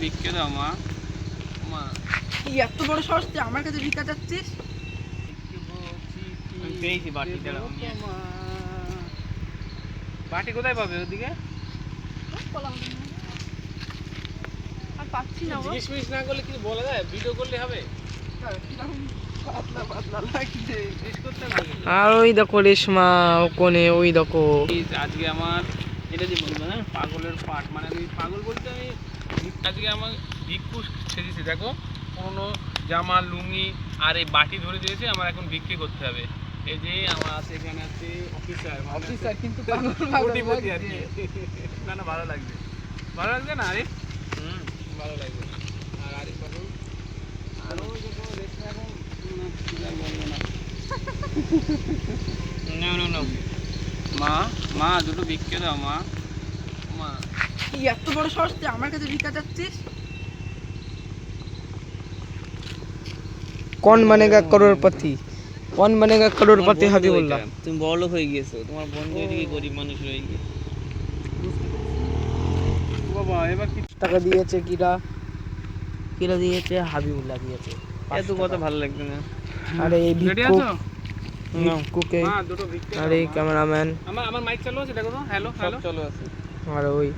ভিক্ষে দাও মা। মা এই এত বড় সাহস তুই আমার কাছে ভিক্ষা চাচ্ছিস? আমি পেয়েছি বাটি, দাঁড়াও নিয়ে আসি। বাটি কোথায় পাবে ওদিকে? আর পাচ্ছি না গো। জিজ্ঞেস মিস না করলে কিছু বলা যায়? ভিডিও করলে হবে? পাতলা পাতলা লাগছে। জিজ্ঞেস করতে হবে নাকি? আর ওই দেখো রেশমা কোণে, ওই দেখো। আজকে আমার এটা যে বলবো না, পাগলের পাট, মানে আমি পাগল বলতে আমি আজকে আমার ভিক্ষু সেজেছি। দেখো পুরোনো জামা লুঙ্গি আর এই বাটি ধরে দিয়েছে, আমার এখন বিক্রি করতে হবে। এই যে আমার আছে, এখানে আছে অফিসার, অফিসার কিন্তু কোটিপতি আর কি। না না, ভালো লাগবে, ভালো লাগবে না আরিফ? ভালো লাগবে। আর আরিফ পাগল আরও যখন দেখতে এখন বলবো না। মা, মা দুটো ভিক্ষে দাও মা। মা এই এত বড় সাহস তুই আমার কাছে ভিক্ষা চাচ্ছিস? कौन बनेगा करोड़पति? कौन बनेगा करोड़पति? হাবিবুল্লাহ। তুমি বড়লোক হয়ে গিয়েছো, তোমার বন্ধু এদিকে গরিব মানুষ হয়ে গিয়েছে। বাবা এবার কি টাকা দিয়েছে কিরা? কিরা দিয়েছে? হাবিবুল্লাহ দিয়েছে। এত কথা ভালো লাগবে না। আরে এই রেডি ভিক্ষু, আছো? ভিক্ষুকে, মা দুটো ভিক্ষে দাও আরে মা। ক্যামেরাম্যান, আমার মাইক চালু আছে, দেখো তো। হ্যালো হ্যালো, আর ওই